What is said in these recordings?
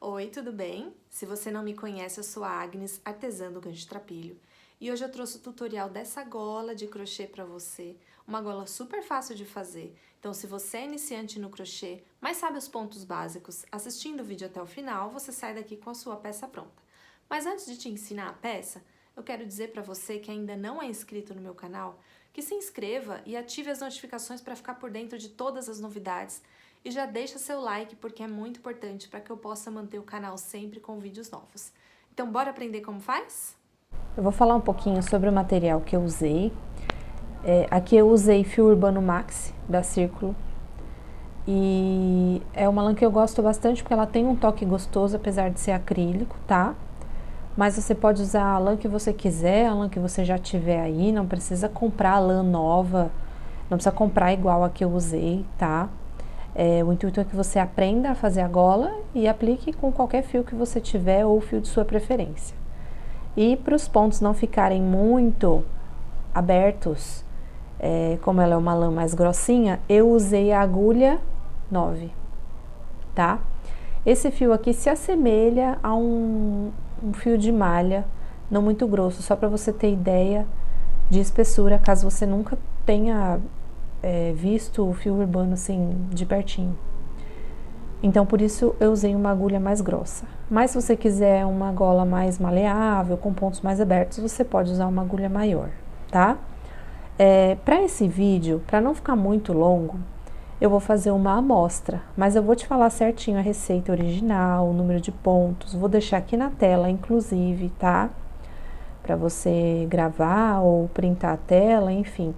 Oi, tudo bem? Se você não me conhece, eu sou a Agnes, artesã do gancho trapilho. E hoje eu trouxe o tutorial dessa gola de crochê para você. Uma gola super fácil de fazer. Então, se você é iniciante no crochê, mas sabe os pontos básicos, assistindo o vídeo até o final, você sai daqui com a sua peça pronta. Mas antes de te ensinar a peça, eu quero dizer para você que ainda não é inscrito no meu canal, que se inscreva e ative as notificações para ficar por dentro de todas as novidades. E já deixa seu like porque é muito importante para que eu possa manter o canal sempre com vídeos novos. Então bora aprender como faz? Eu vou falar um pouquinho sobre o material que eu usei. Aqui eu usei fio urbano maxi da Círculo. E é uma lã que eu gosto bastante porque ela tem um toque gostoso, apesar de ser acrílico, tá? Mas você pode usar a lã que você quiser, a lã que você já tiver aí, não precisa comprar a lã nova, não precisa comprar igual a que eu usei, tá? O intuito é que você aprenda a fazer a gola e aplique com qualquer fio que você tiver ou fio de sua preferência. E para os pontos não ficarem muito abertos, como ela é uma lã mais grossinha, eu usei a agulha 9, tá? Esse fio aqui se assemelha a um fio de malha, não muito grosso, só para você ter ideia de espessura, caso você nunca tenha visto o fio urbano assim de pertinho. Então, por isso eu usei uma agulha mais grossa. Mas se você quiser uma gola mais maleável, com pontos mais abertos, você pode usar uma agulha maior, tá? Para esse vídeo, para não ficar muito longo, eu vou fazer uma amostra, mas eu vou te falar certinho a receita original, o número de pontos, vou deixar aqui na tela, inclusive, tá? Para você gravar ou printar a tela, enfim.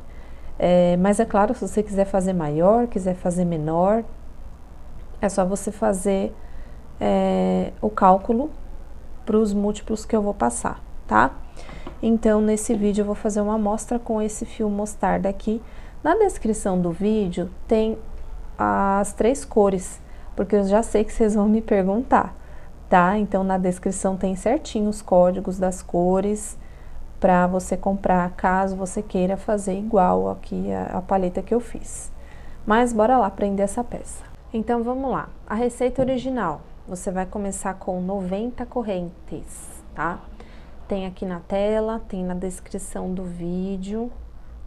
Mas é claro, se você quiser fazer maior, quiser fazer menor, é só você fazer o cálculo para os múltiplos que eu vou passar, tá? Então, nesse vídeo eu vou fazer uma amostra com esse fio mostarda aqui. Na descrição do vídeo tem as 3 cores, porque eu já sei que vocês vão me perguntar, tá? Então, na descrição tem certinho os códigos das cores para você comprar, caso você queira fazer igual aqui a paleta que eu fiz. Mas bora lá aprender essa peça. Então, vamos lá. A receita original, você vai começar com 90 correntes, tá? Tem aqui na tela, tem na descrição do vídeo,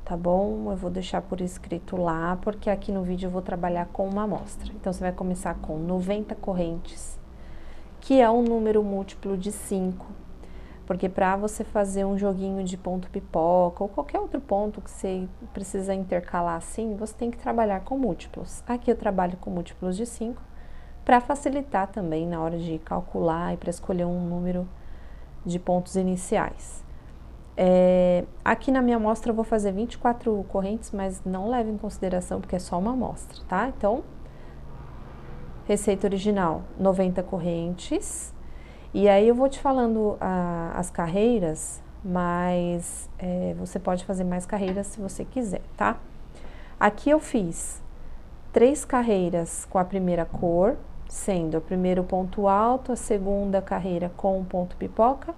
tá bom? Eu vou deixar por escrito lá, porque aqui no vídeo eu vou trabalhar com uma amostra. Então, você vai começar com 90 correntes, que é um número múltiplo de 5. Porque para você fazer um joguinho de ponto pipoca ou qualquer outro ponto que você precisa intercalar assim, você tem que trabalhar com múltiplos. Aqui eu trabalho com múltiplos de 5, para facilitar também na hora de calcular e para escolher um número de pontos iniciais. Aqui na minha amostra eu vou fazer 24 correntes, mas não leve em consideração porque é só uma amostra, tá? Então, receita original, 90 correntes. E aí eu vou te falando as carreiras, mas você pode fazer mais carreiras se você quiser, tá? Aqui eu fiz 3 carreiras com a primeira cor, sendo a primeira ponto alto, a segunda carreira com ponto pipoca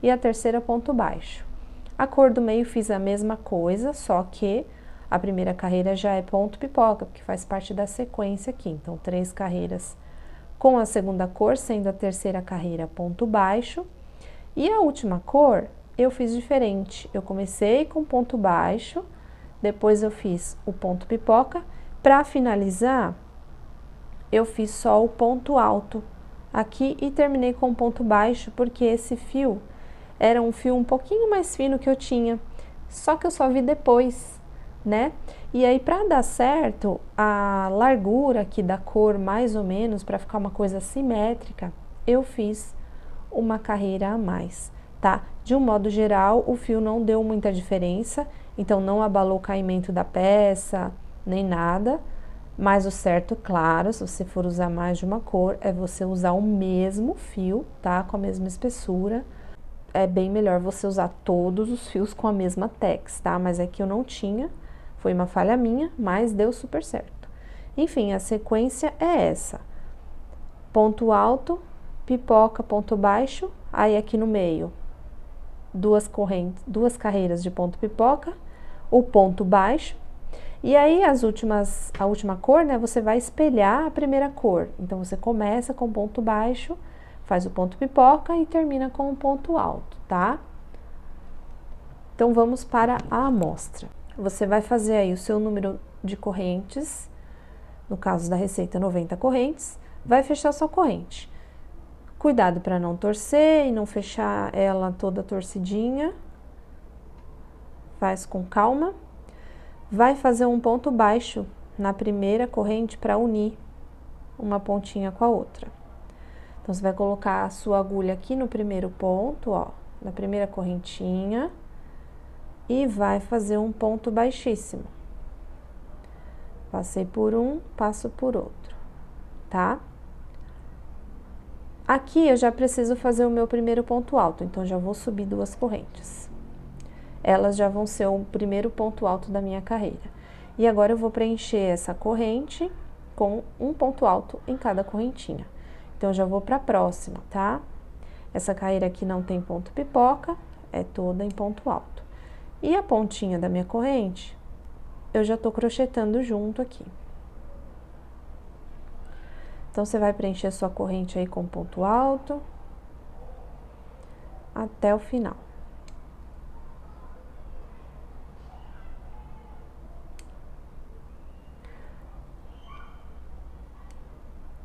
e a terceira ponto baixo. A cor do meio fiz a mesma coisa, só que a primeira carreira já é ponto pipoca, porque faz parte da sequência aqui. Então, 3 carreiras com a segunda cor, sendo a terceira carreira ponto baixo. E a última cor eu fiz diferente. Eu comecei com ponto baixo, depois eu fiz o ponto pipoca. Para finalizar, eu fiz só o ponto alto aqui e terminei com ponto baixo, porque esse fio era um fio um pouquinho mais fino que eu tinha, só que eu só vi depois, né? E aí, para dar certo, a largura aqui da cor, mais ou menos, para ficar uma coisa simétrica, eu fiz uma carreira a mais, tá? De um modo geral, o fio não deu muita diferença, então não abalou o caimento da peça, nem nada. Mas o certo, claro, se você for usar mais de uma cor, é você usar o mesmo fio, tá? Com a mesma espessura. É bem melhor você usar todos os fios com a mesma tex, tá? Mas aqui eu não tinha, foi uma falha minha, mas deu super certo. Enfim, a sequência é essa: ponto alto, pipoca, ponto baixo, aí aqui no meio, 2 carreiras de ponto pipoca, o ponto baixo, e aí a última cor, né, você vai espelhar a primeira cor. Então, você começa com ponto baixo, faz o ponto pipoca e termina com um ponto alto, tá? Então, vamos para a amostra. Você vai fazer aí o seu número de correntes, no caso da receita 90 correntes, vai fechar sua corrente. Cuidado para não torcer e não fechar ela toda torcidinha. Faz com calma. Vai fazer um ponto baixo na primeira corrente para unir uma pontinha com a outra. Então, você vai colocar a sua agulha aqui no primeiro ponto, ó, na primeira correntinha, e vai fazer um ponto baixíssimo. Passei por um, passo por outro, tá? Aqui eu já preciso fazer o meu primeiro ponto alto, então já vou subir 2 correntes. Elas já vão ser o primeiro ponto alto da minha carreira. E agora eu vou preencher essa corrente com um ponto alto em cada correntinha. Então, eu já vou para a próxima, tá? Essa carreira aqui não tem ponto pipoca, é toda em ponto alto. E a pontinha da minha corrente, eu já tô crochetando junto aqui. Então, você vai preencher sua corrente aí com ponto alto até o final.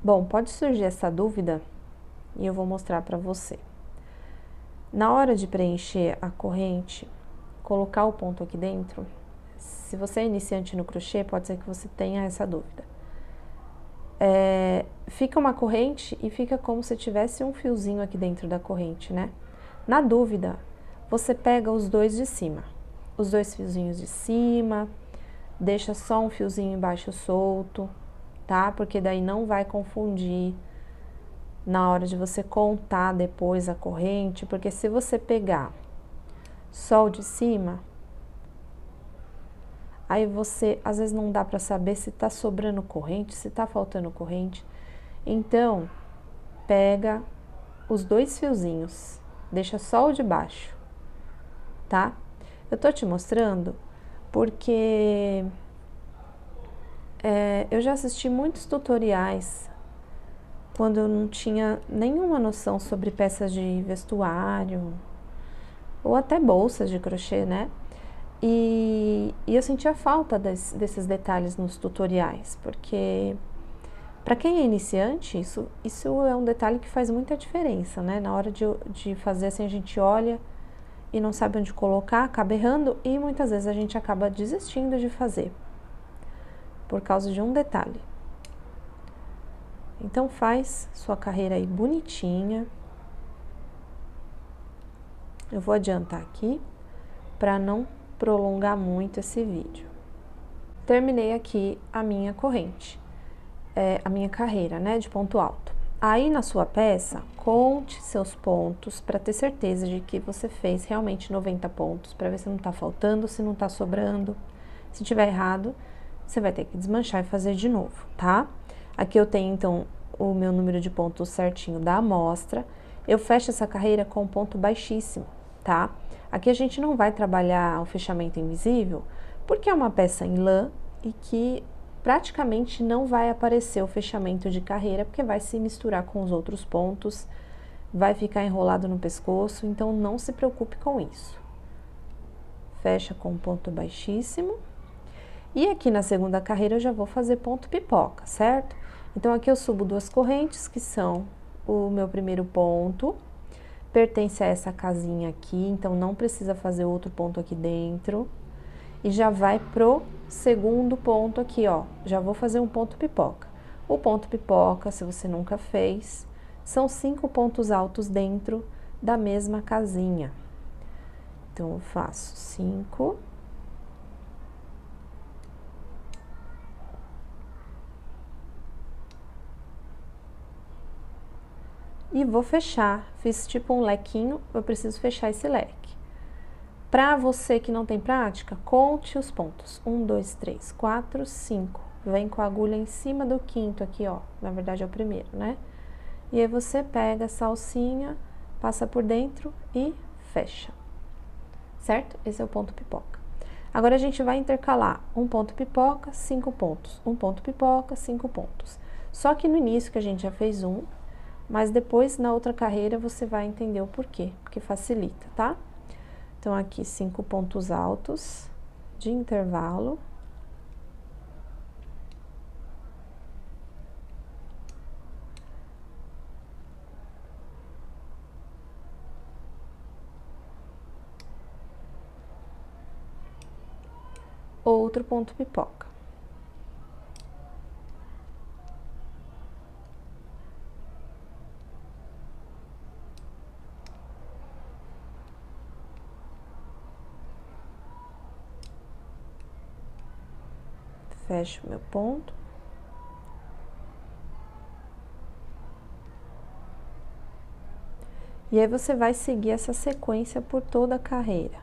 Bom, pode surgir essa dúvida e eu vou mostrar para você. Na hora de preencher a corrente, colocar o ponto aqui dentro, se você é iniciante no crochê, pode ser que você tenha essa dúvida. Fica uma corrente e fica como se tivesse um fiozinho aqui dentro da corrente, né? Na dúvida, você pega os dois de cima, os 2 fiozinhos de cima, deixa só um fiozinho embaixo solto, tá? Porque daí não vai confundir na hora de você contar depois a corrente, porque se você pegar só o de cima, aí você, às vezes não dá pra saber se tá sobrando corrente, se tá faltando corrente. Então, pega os 2 fiozinhos, deixa só o de baixo, tá? Eu tô te mostrando porque eu já assisti muitos tutoriais quando eu não tinha nenhuma noção sobre peças de vestuário ou até bolsas de crochê, né? E eu sentia falta desses detalhes nos tutoriais, porque para quem é iniciante, isso é um detalhe que faz muita diferença, né? Na hora de fazer assim, a gente olha e não sabe onde colocar, acaba errando e muitas vezes a gente acaba desistindo de fazer por causa de um detalhe. Então, faz sua carreira aí bonitinha. Eu vou adiantar aqui para não prolongar muito esse vídeo. Terminei aqui a minha corrente, a minha carreira, né, de ponto alto. Aí, na sua peça, conte seus pontos para ter certeza de que você fez realmente 90 pontos, para ver se não tá faltando, se não tá sobrando. Se tiver errado, você vai ter que desmanchar e fazer de novo, tá? Aqui eu tenho, então, o meu número de pontos certinho da amostra. Eu fecho essa carreira com ponto baixíssimo, tá? Aqui a gente não vai trabalhar o fechamento invisível, porque é uma peça em lã e que praticamente não vai aparecer o fechamento de carreira, porque vai se misturar com os outros pontos, vai ficar enrolado no pescoço, então não se preocupe com isso. Fecha com ponto baixíssimo. E aqui na segunda carreira eu já vou fazer ponto pipoca, certo? Então, aqui eu subo 2 correntes, que são o meu primeiro ponto, pertence a essa casinha aqui, então não precisa fazer outro ponto aqui dentro. E já vai pro segundo ponto aqui, ó, já vou fazer um ponto pipoca. O ponto pipoca, se você nunca fez, são 5 pontos altos dentro da mesma casinha. Então, eu faço 5... e vou fechar, fiz tipo um lequinho, eu preciso fechar esse leque. Para você que não tem prática, conte os pontos. 1, 2, 3, 4, 5. Vem com a agulha em cima do quinto aqui, ó. Na verdade é o primeiro, né? E aí você pega essa alcinha, passa por dentro e fecha. Certo? Esse é o ponto pipoca. Agora a gente vai intercalar um ponto pipoca, 5 pontos. Um ponto pipoca, 5 pontos. Só que no início que a gente já fez um, mas depois na outra carreira você vai entender o porquê, porque facilita, tá? Então, aqui 5 pontos altos de intervalo. Outro ponto pipoca. Fecho meu ponto. E aí, você vai seguir essa sequência por toda a carreira.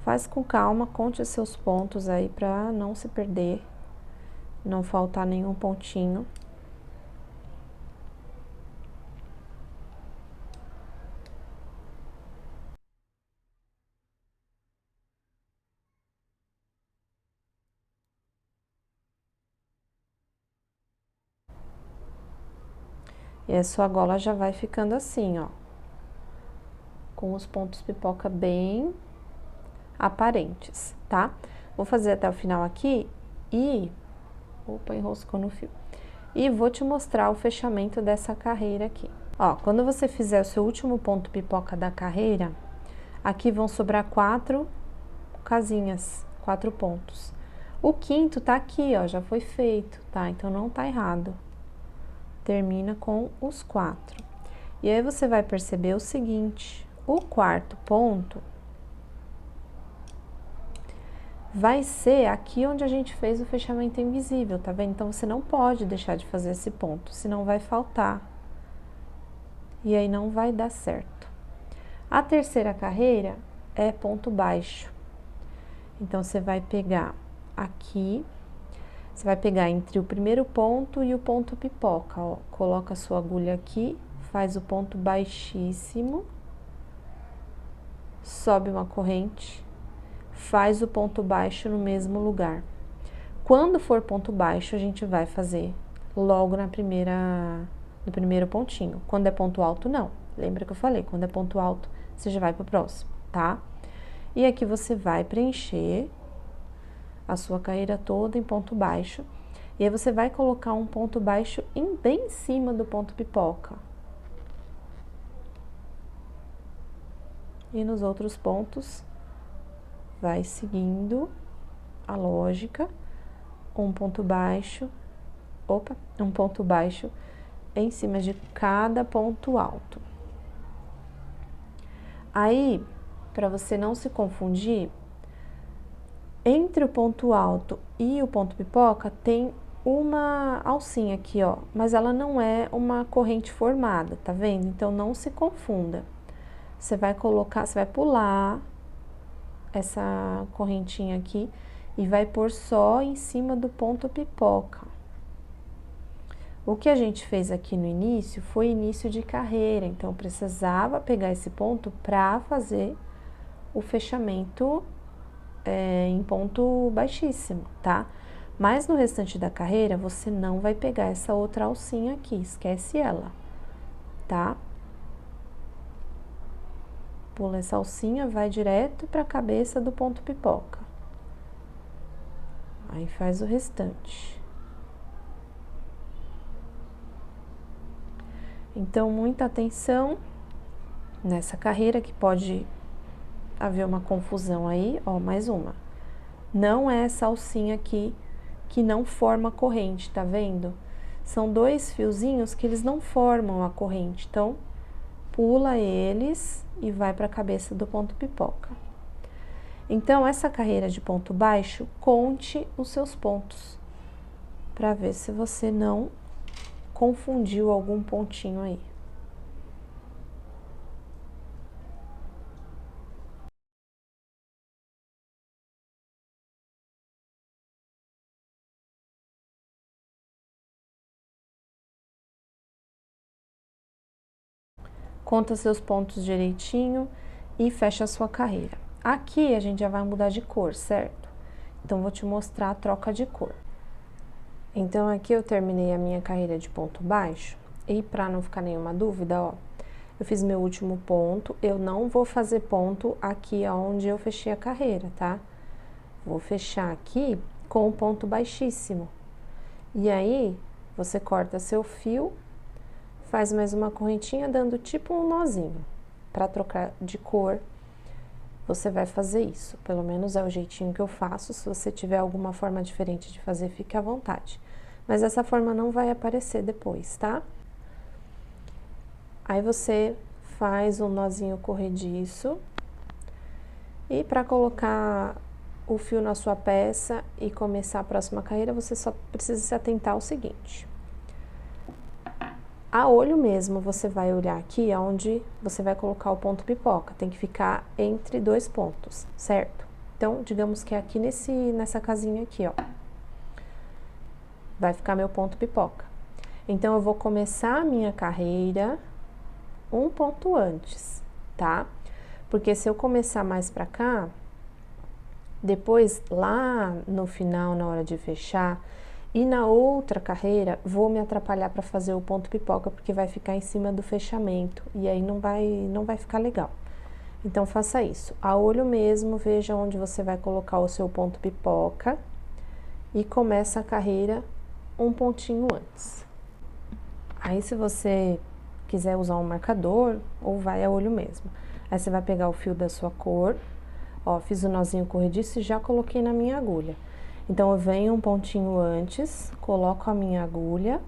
Faz com calma, conte os seus pontos aí para não se perder, não faltar nenhum pontinho. E a sua gola já vai ficando assim, ó, com os pontos pipoca bem aparentes, tá? Vou fazer até o final aqui e... Opa, enroscou no fio. E vou te mostrar o fechamento dessa carreira aqui. Ó, quando você fizer o seu último ponto pipoca da carreira, aqui vão sobrar 4 casinhas, 4 pontos. O quinto tá aqui, ó, já foi feito, tá? Então, não tá errado. Termina com os 4. E aí, você vai perceber o seguinte, o quarto ponto vai ser aqui onde a gente fez o fechamento invisível, tá vendo? Então, você não pode deixar de fazer esse ponto, senão vai faltar. E aí, não vai dar certo. A terceira carreira é ponto baixo. Então, você vai pegar aqui, você vai pegar entre o primeiro ponto e o ponto pipoca, ó. Coloca a sua agulha aqui, faz o ponto baixíssimo, sobe uma corrente, faz o ponto baixo no mesmo lugar. Quando for ponto baixo, a gente vai fazer logo no primeiro pontinho. Quando é ponto alto, não. Lembra que eu falei? Quando é ponto alto, você já vai pro próximo, tá? E aqui você vai preencher a sua carreira toda em ponto baixo. E aí, você vai colocar um ponto baixo bem em cima do ponto pipoca. E nos outros pontos, vai seguindo a lógica, um ponto baixo, um ponto baixo em cima de cada ponto alto. Aí, para você não se confundir, entre o ponto alto e o ponto pipoca tem uma alcinha aqui, ó, mas ela não é uma corrente formada, tá vendo? Então, não se confunda. Você vai colocar, você vai pular essa correntinha aqui e vai pôr só em cima do ponto pipoca. O que a gente fez aqui no início foi início de carreira, então precisava pegar esse ponto para fazer o fechamento em ponto baixíssimo, tá? Mas no restante da carreira, você não vai pegar essa outra alcinha aqui, esquece ela, tá? Pula essa alcinha, vai direto para a cabeça do ponto pipoca. Aí, faz o restante. Então, muita atenção nessa carreira, que pode haver uma confusão aí. Ó, mais uma. Não é essa alcinha aqui que não forma corrente, tá vendo? São 2 fiozinhos que eles não formam a corrente, então pula eles e vai para a cabeça do ponto pipoca. Então, essa carreira de ponto baixo, conte os seus pontos, para ver se você não confundiu algum pontinho aí. Conta seus pontos direitinho e fecha a sua carreira. Aqui a gente já vai mudar de cor, certo? Então, vou te mostrar a troca de cor. Então, aqui eu terminei a minha carreira de ponto baixo, e para não ficar nenhuma dúvida, ó, eu fiz meu último ponto, eu não vou fazer ponto aqui onde eu fechei a carreira, tá? Vou fechar aqui com o ponto baixíssimo. E aí, você corta seu fio, faz mais uma correntinha dando tipo um nozinho. Para trocar de cor, você vai fazer isso. Pelo menos é o jeitinho que eu faço. Se você tiver alguma forma diferente de fazer, fique à vontade. Mas essa forma não vai aparecer depois, tá? Aí você faz um nozinho corrediço. E para colocar o fio na sua peça e começar a próxima carreira, você só precisa se atentar ao seguinte. A olho mesmo, você vai olhar aqui onde você vai colocar o ponto pipoca. Tem que ficar entre dois pontos, certo? Então, digamos que é aqui nessa casinha aqui, ó. Vai ficar meu ponto pipoca. Então, eu vou começar a minha carreira um ponto antes, tá? Porque se eu começar mais pra cá, depois lá no final, na hora de fechar, e na outra carreira, vou me atrapalhar para fazer o ponto pipoca, porque vai ficar em cima do fechamento, e aí não vai ficar legal. Então, faça isso. A olho mesmo, veja onde você vai colocar o seu ponto pipoca, e começa a carreira um pontinho antes. Aí, se você quiser usar um marcador, ou vai a olho mesmo. Aí, você vai pegar o fio da sua cor, ó, fiz o nozinho corrediço e já coloquei na minha agulha. Então, eu venho um pontinho antes, coloco a minha agulha,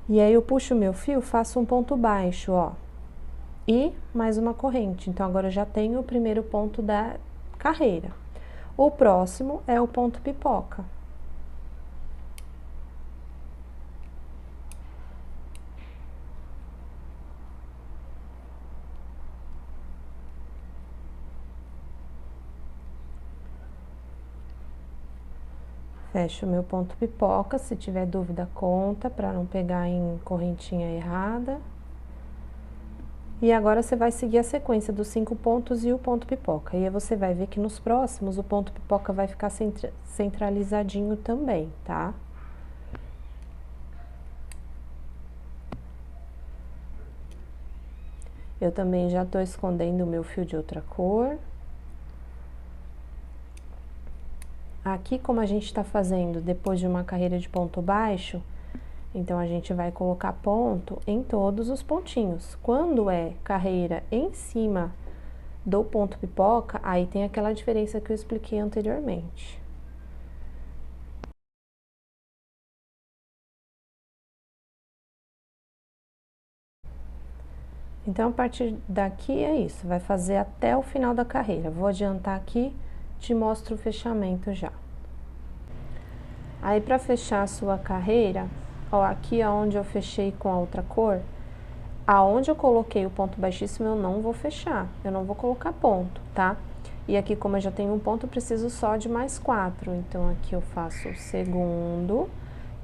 e aí eu puxo o meu fio, faço um ponto baixo, ó, e mais uma corrente. Então, agora eu já tenho o primeiro ponto da carreira. O próximo é o ponto pipoca. Fecho o meu ponto pipoca, se tiver dúvida, conta, para não pegar em correntinha errada. E agora você vai seguir a sequência dos 5 pontos e o ponto pipoca. E aí você vai ver que nos próximos o ponto pipoca vai ficar centralizadinho também, tá? Eu também já tô escondendo o meu fio de outra cor. Aqui, como a gente tá fazendo depois de uma carreira de ponto baixo, então a gente vai colocar ponto em todos os pontinhos. Quando é carreira em cima do ponto pipoca, aí tem aquela diferença que eu expliquei anteriormente. Então, a partir daqui é isso, vai fazer até o final da carreira. Vou adiantar aqui, te mostro o fechamento já. Aí, para fechar a sua carreira, ó, aqui onde eu fechei com a outra cor, aonde eu coloquei o ponto baixíssimo, eu não vou fechar, eu não vou colocar ponto, tá? E aqui, como eu já tenho um ponto, eu preciso só de mais 4. Então, aqui eu faço o segundo,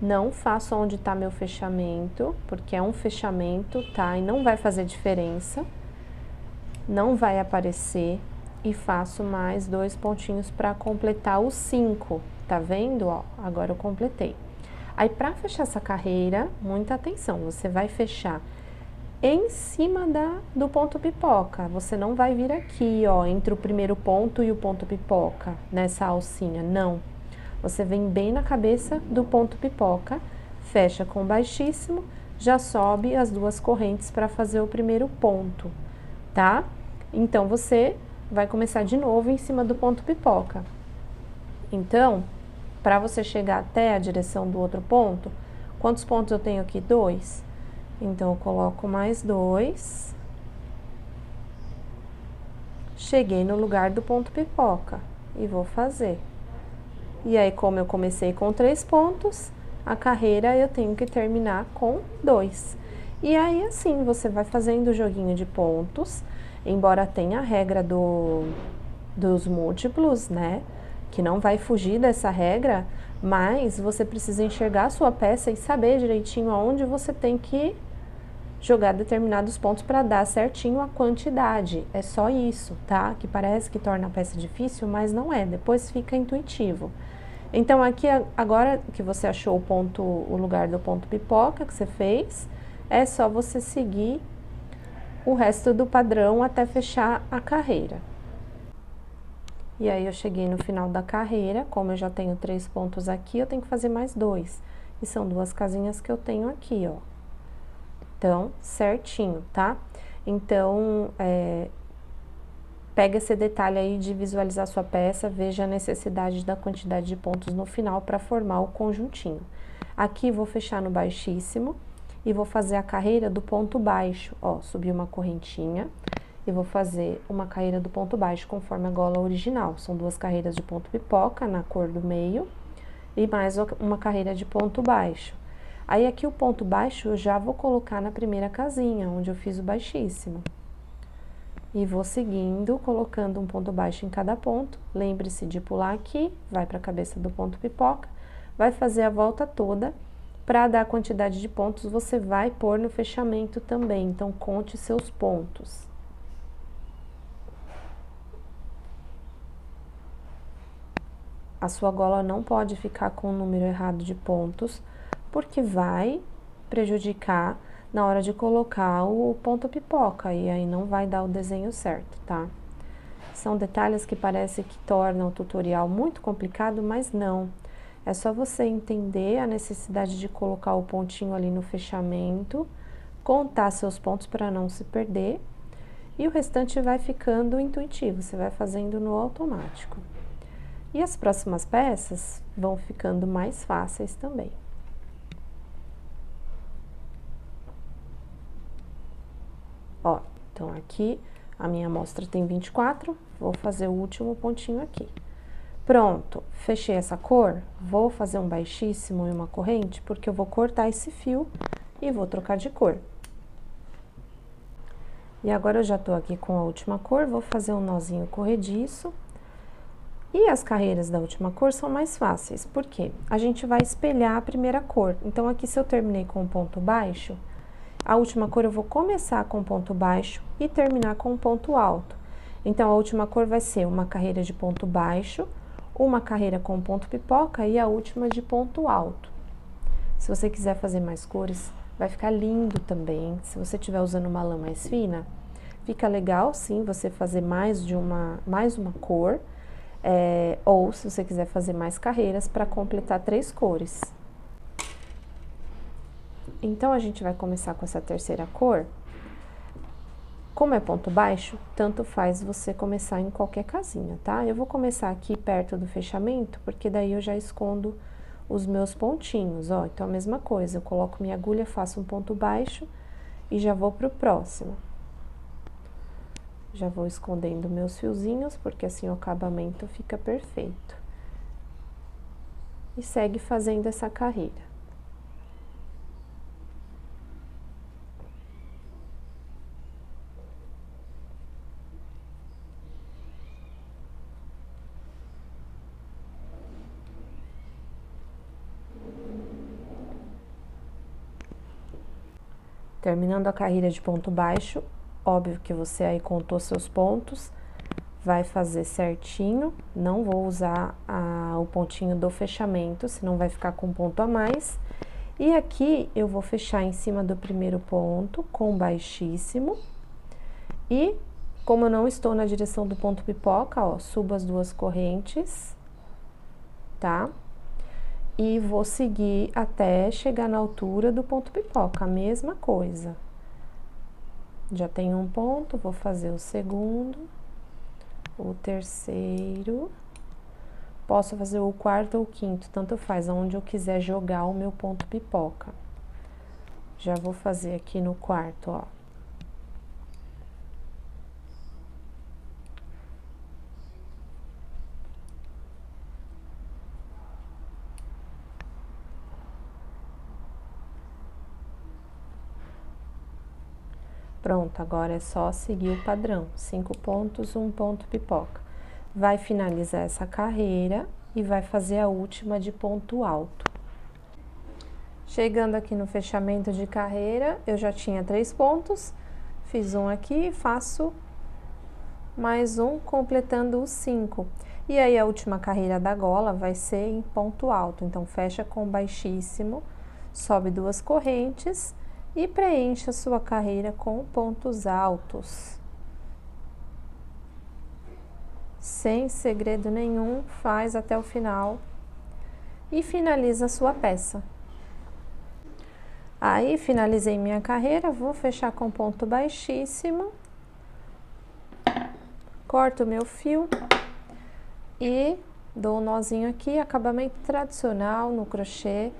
não faço onde tá meu fechamento, porque é um fechamento, tá? E não vai fazer diferença, não vai aparecer, e faço mais 2 pontinhos para completar os 5, tá vendo? Ó, agora eu completei. Aí, para fechar essa carreira, muita atenção, você vai fechar em cima do ponto pipoca. Você não vai vir aqui, ó, entre o primeiro ponto e o ponto pipoca, nessa alcinha, não. Você vem bem na cabeça do ponto pipoca, fecha com baixíssimo, já sobe as 2 correntes para fazer o primeiro ponto, tá? Então, você vai começar de novo em cima do ponto pipoca. Então, para você chegar até a direção do outro ponto, quantos pontos eu tenho aqui? 2. Então, eu coloco mais 2. Cheguei no lugar do ponto pipoca e vou fazer. E aí, como eu comecei com 3 pontos, a carreira eu tenho que terminar com 2. E aí, assim, você vai fazendo o joguinho de pontos, embora tenha a regra dos múltiplos, né? Que não vai fugir dessa regra, mas você precisa enxergar a sua peça e saber direitinho aonde você tem que jogar determinados pontos para dar certinho a quantidade. É só isso, tá? Que parece que torna a peça difícil, mas não é. Depois fica intuitivo. Então, aqui, agora que você achou o lugar do ponto pipoca que você fez, é só você seguir o resto do padrão até fechar a carreira. E aí, eu cheguei no final da carreira, como eu já tenho 3 pontos aqui, eu tenho que fazer mais 2. E são 2 casinhas que eu tenho aqui, ó. Então, certinho, tá? Então, pega esse detalhe aí de visualizar sua peça, veja a necessidade da quantidade de pontos no final para formar o conjuntinho. Aqui, vou fechar no baixíssimo e vou fazer a carreira do ponto baixo, ó, subir uma correntinha e vou fazer uma carreira do ponto baixo conforme a gola original. São 2 carreiras de ponto pipoca na cor do meio e mais uma carreira de ponto baixo. Aí, aqui o ponto baixo eu já vou colocar na primeira casinha, onde eu fiz o baixíssimo. E vou seguindo, colocando um ponto baixo em cada ponto. Lembre-se de pular aqui, vai para a cabeça do ponto pipoca, vai fazer a volta toda. Para dar a quantidade de pontos, você vai pôr no fechamento também, então conte seus pontos. A sua gola não pode ficar com o número errado de pontos, porque vai prejudicar na hora de colocar o ponto pipoca, e aí não vai dar o desenho certo, tá? São detalhes que parece que tornam o tutorial muito complicado, mas não. É só você entender a necessidade de colocar o pontinho ali no fechamento, contar seus pontos para não se perder, e o restante vai ficando intuitivo, você vai fazendo no automático. E as próximas peças vão ficando mais fáceis também. Ó, então aqui a minha amostra tem 24, vou fazer o último pontinho aqui. Pronto, fechei essa cor, vou fazer um baixíssimo e uma corrente, porque eu vou cortar esse fio e vou trocar de cor. E agora eu já tô aqui com a última cor, vou fazer um nozinho corrediço. E as carreiras da última cor são mais fáceis, porque a gente vai espelhar a primeira cor. Então, aqui se eu terminei com um ponto baixo, a última cor eu vou começar com ponto baixo e terminar com um ponto alto. Então, a última cor vai ser uma carreira de ponto baixo, uma carreira com ponto pipoca e a última de ponto alto. Se você quiser fazer mais cores, vai ficar lindo também. Se você estiver usando uma lã mais fina, fica legal sim você fazer mais uma cor. Ou se você quiser fazer mais carreiras para completar 3 cores. Então, a gente vai começar com essa terceira cor. Como é ponto baixo, tanto faz você começar em qualquer casinha, tá? Eu vou começar aqui perto do fechamento, porque daí eu já escondo os meus pontinhos, ó. Então, a mesma coisa, eu coloco minha agulha, faço um ponto baixo e já vou pro próximo. Já vou escondendo meus fiozinhos, porque assim o acabamento fica perfeito. E segue fazendo essa carreira. Terminando a carreira de ponto baixo, óbvio que você aí contou seus pontos, vai fazer certinho, não vou usar o pontinho do fechamento, senão vai ficar com um ponto a mais. E aqui eu vou fechar em cima do primeiro ponto com baixíssimo. E como eu não estou na direção do ponto pipoca, ó, subo as 2 correntes, tá? E vou seguir até chegar na altura do ponto pipoca, a mesma coisa. Já tenho um ponto, vou fazer o segundo, o terceiro, posso fazer o quarto ou o quinto, tanto faz, aonde eu quiser jogar o meu ponto pipoca. Já vou fazer aqui no quarto, ó. Pronto, agora é só seguir o padrão, 5 pontos, 1 ponto pipoca. Vai finalizar essa carreira e vai fazer a última de ponto alto. Chegando aqui no fechamento de carreira, eu já tinha 3 pontos, fiz um aqui e faço mais um, completando os 5. E aí a última carreira da gola vai ser em ponto alto, então fecha com baixíssimo, sobe 2 correntes e preenche a sua carreira com pontos altos. Sem segredo nenhum, faz até o final e finaliza a sua peça. Aí, finalizei minha carreira, vou fechar com ponto baixíssimo, corto o meu fio e dou um nozinho aqui, acabamento tradicional no crochê.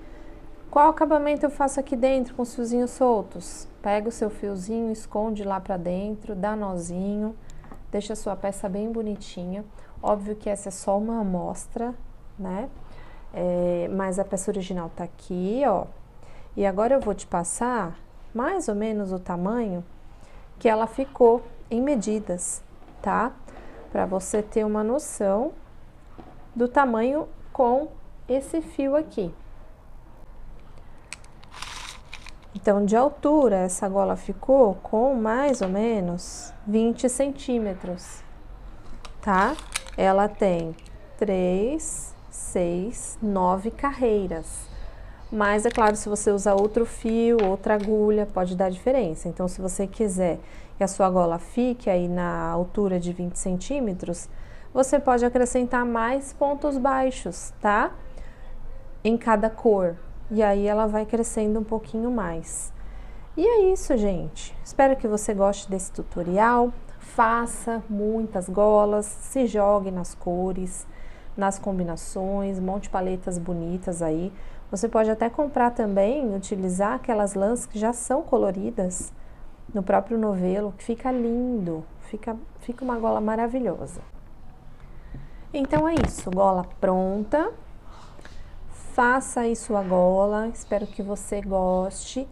Qual acabamento eu faço aqui dentro com os fiozinhos soltos? Pega o seu fiozinho, esconde lá pra dentro, dá nozinho, deixa a sua peça bem bonitinha. Óbvio que essa é só uma amostra, né? Mas a peça original tá aqui, ó. E agora eu vou te passar mais ou menos o tamanho que ela ficou em medidas, tá? Para você ter uma noção do tamanho com esse fio aqui. Então, de altura, essa gola ficou com mais ou menos 20 centímetros, tá? Ela tem 3, 6, 9 carreiras. Mas, é claro, se você usar outro fio, outra agulha, pode dar diferença. Então, se você quiser que a sua gola fique aí na altura de 20 centímetros, você pode acrescentar mais pontos baixos, tá? Em cada cor. E aí, ela vai crescendo um pouquinho mais. E é isso, gente. Espero que você goste desse tutorial. Faça muitas golas, se jogue nas cores, nas combinações, monte paletas bonitas aí. Você pode até comprar também, utilizar aquelas lãs que já são coloridas no próprio novelo, que fica lindo, fica uma gola maravilhosa. Então é isso, gola pronta. Faça aí sua gola, espero que você goste.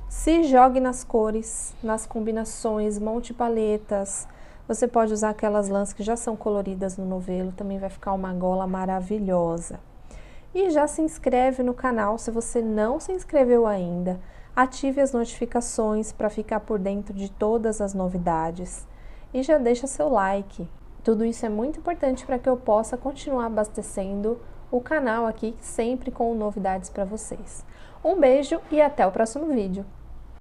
Se jogue nas cores, nas combinações, monte paletas. Você pode usar aquelas lãs que já são coloridas no novelo, também vai ficar uma gola maravilhosa. E já se inscreve no canal se você não se inscreveu ainda. Ative as notificações para ficar por dentro de todas as novidades. E já deixa seu like. Tudo isso é muito importante para que eu possa continuar abastecendo o canal aqui, sempre com novidades para vocês. Um beijo e até o próximo vídeo.